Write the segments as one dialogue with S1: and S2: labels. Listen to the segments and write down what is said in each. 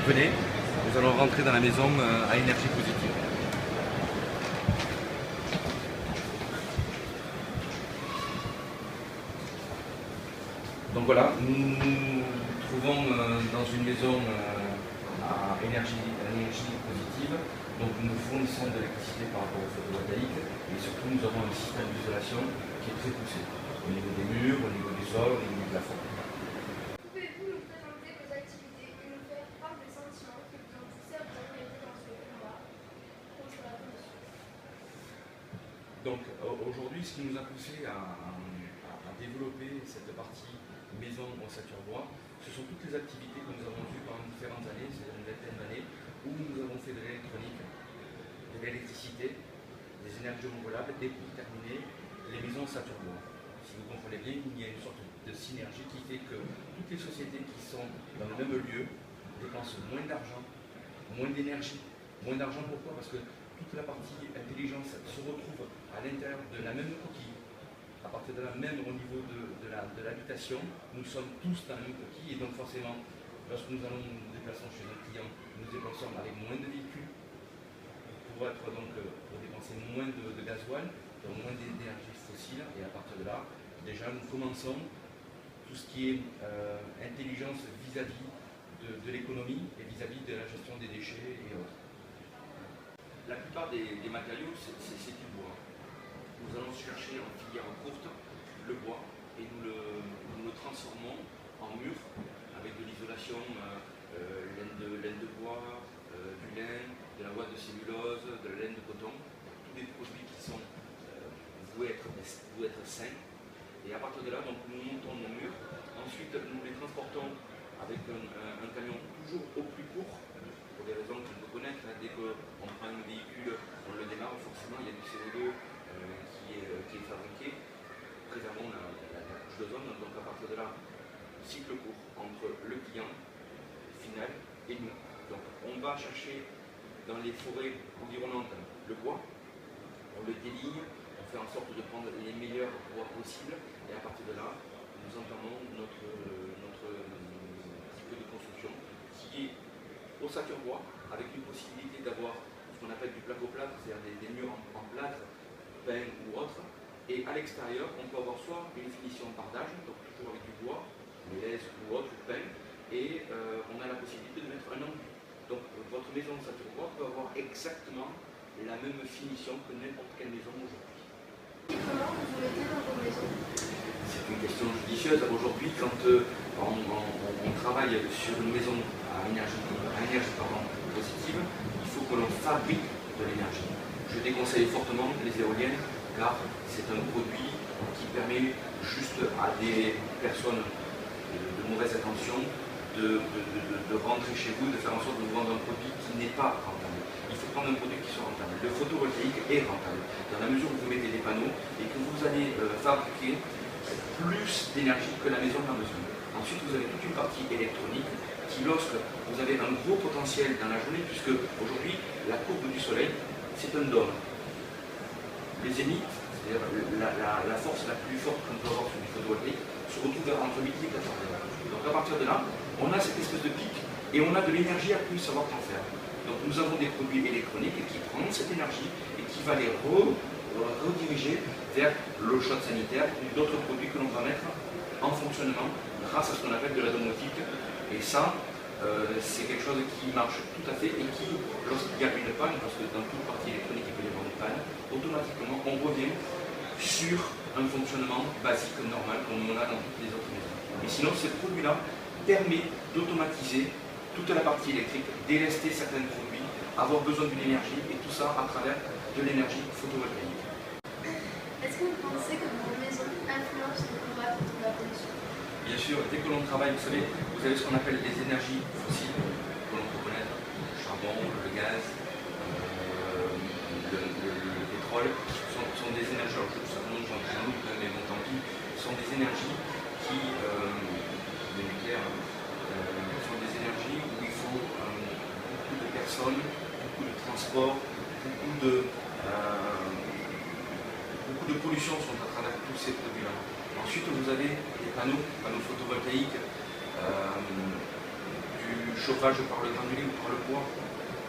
S1: venez, nous allons rentrer dans la maison à énergie positive. Donc voilà, nous nous trouvons dans une maison à énergie positive. Donc nous fournissons de l'électricité par rapport au photovoltaïque et surtout nous avons un système d'isolation qui est très poussé au niveau des murs, au niveau du sol, au niveau du plafond.
S2: Pouvez-vous nous présenter vos activités et nous faire part des sentiments qui vous ont poussé à vous engager dans ce combat contre la pollution?
S1: Donc aujourd'hui, ce qui nous a poussé à développer cette partie maison Ossature-Bois, ce sont toutes les activités que nous avons vues pendant différentes années, c'est une vingtaine d'années, où nous avons fait de l'électronique, de l'électricité, des énergies renouvelables, et pour terminer, les maisons Ossature-Bois. Si vous comprenez bien, il y a une sorte de synergie qui fait que toutes les sociétés qui sont dans le même lieu dépensent moins d'argent, moins d'énergie. Moins d'argent pourquoi? Parce que toute la partie intelligence se retrouve à l'intérieur de la même coquille. À partir de là, même au niveau de l'habitation, nous sommes tous dans la même coquille et donc forcément, lorsque nous allons nous déplacer chez un client, nous nous déplaçons avec moins de véhicules pour dépenser moins de gasoil, donc moins d'énergie fossile et à partir de là, déjà nous commençons tout ce qui est intelligence vis-à-vis de l'économie et vis-à-vis de la gestion des déchets et autres. La plupart des matériaux, c'est du bois. Nous allons chercher en filière courte le bois et nous le transformons en mur avec de l'isolation, laine de bois, du lin, de la boîte de cellulose, de la laine de coton, tous des produits qui sont voués être sains. Et à partir de là, donc, nous montons nos murs. Ensuite, nous les transportons avec un camion toujours au plus court, pour des raisons qu'on peut connaître. Dès qu'on prend un véhicule, on le démarre, forcément il y a du CO2 qui est fabriqué, préservant la couche d'ozone. Donc à partir de là, cycle court entre le client final et nous. Donc on va chercher dans les forêts environnantes le bois, on le déligne, on fait en sorte de prendre les meilleurs bois possibles et à partir de là, nous entamons notre cycle de construction qui est ossature bois avec une possibilité d'avoir ce qu'on appelle du placo-plâtre, c'est-à-dire des murs en plâtre, peint ou autre. Et à l'extérieur, on peut avoir soit une finition bardage, donc toujours avec du bois, mélèze ou autre, ou peint, et on a la possibilité de mettre un enduit. Donc votre maison ossature bois peut avoir exactement la même finition que n'importe quelle maison aujourd'hui.
S2: Comment vous vous mettez dans vos maisons?
S1: C'est une question judicieuse. Aujourd'hui, quand on travaille sur une maison à énergie positive, il faut que l'on fabrique de l'énergie. Je déconseille fortement les éoliennes car c'est un produit qui permet juste à des personnes de mauvaise intention de rentrer chez vous, de faire en sorte de vous vendre un produit qui n'est pas rentable. Il faut prendre un produit qui soit rentable. Le photovoltaïque est rentable dans la mesure où vous mettez des panneaux et que vous allez fabriquer plus d'énergie que la maison n'a besoin. Ensuite, vous avez toute une partie électronique qui, lorsque vous avez un gros potentiel dans la journée, puisque aujourd'hui, la courbe du soleil, c'est un dôme. Les zéniths, c'est-à-dire la force la plus forte qu'on peut avoir sur du photovoltaïque, se retrouve entre midi et 14 heures. Donc à partir de là, on a cette espèce de pic et on a de l'énergie à plus savoir qu'en faire. Donc nous avons des produits électroniques qui prennent cette énergie et qui va les rediriger vers l'eau chaude sanitaire ou d'autres produits que l'on va mettre en fonctionnement grâce à ce qu'on appelle de la domotique. Et ça, c'est quelque chose qui marche tout à fait et qui, lorsqu'il y a une panne, parce que dans toute partie électronique il peut y avoir des pannes, automatiquement on revient sur un fonctionnement basique, normal, comme on a dans toutes les autres maisons. Mais sinon, ce produit-là permet d'automatiser toute la partie électrique, délester certains produits, avoir besoin d'une énergie et tout ça à travers de l'énergie photovoltaïque.
S2: Est-ce que vous pensez que vos maisons influencent le combat contre la pollution?
S1: Bien sûr, dès que l'on travaille, vous savez ce qu'on appelle les énergies fossiles, que l'on peut connaître, le charbon, le gaz, le pétrole, sont des énergies, alors j'en doute, mais bon tant pis, sont des énergies qui, le nucléaire, sont des énergies où il faut beaucoup de personnes, beaucoup de transport, beaucoup de pollution sont à travers tous ces produits-là. Ensuite, vous avez des panneaux photovoltaïques du chauffage par le granulé ou par le bois.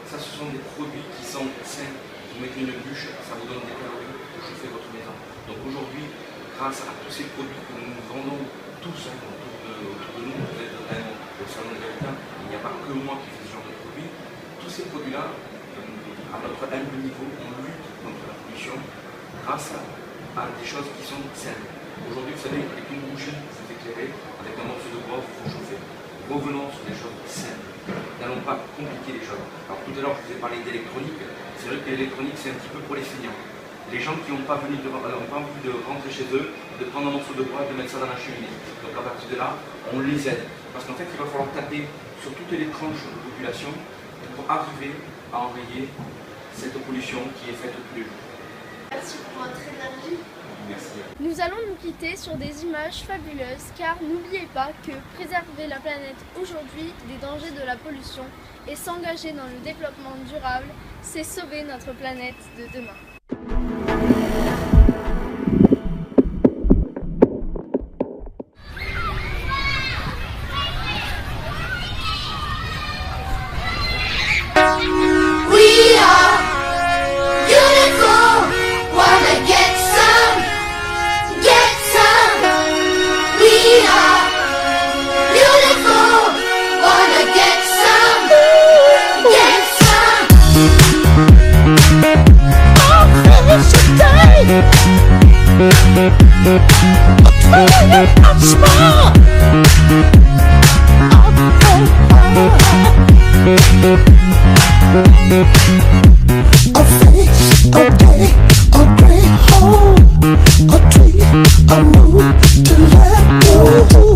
S1: Ça, ce sont des produits qui sont sains. Vous mettez une bûche, ça vous donne des calories pour chauffer votre maison. Donc aujourd'hui, grâce à tous ces produits que nous vendons tous autour de nous, vous êtes même au salon de l'habitat, il n'y a pas que moi qui fais ce genre de produits. Tous ces produits-là, à notre humble niveau, on lutte contre la pollution grâce à des choses qui sont saines. Aujourd'hui, vous savez, avec une bougie, vous éclairez, avec un morceau de bois, vous vous chauffez. Revenons sur des choses simples. N'allons pas compliquer les choses. Alors tout à l'heure, je vous ai parlé d'électronique. C'est vrai que l'électronique, c'est un petit peu pour les feignants. Les gens qui n'ont pas envie de rentrer chez eux, de prendre un morceau de bois, de mettre ça dans la cheminée. Donc à partir de là, on les aide. Parce qu'en fait, il va falloir taper sur toutes les tranches de population pour arriver à enrayer cette pollution qui est faite tous les jours.
S2: Merci pour votre énergie.
S1: Merci.
S3: Nous allons nous quitter sur des images fabuleuses car n'oubliez pas que préserver la planète aujourd'hui des dangers de la pollution et s'engager dans le développement durable, c'est sauver notre planète de demain.
S4: I'm smart. A face, a day, a great home, a tree, a moon to let go.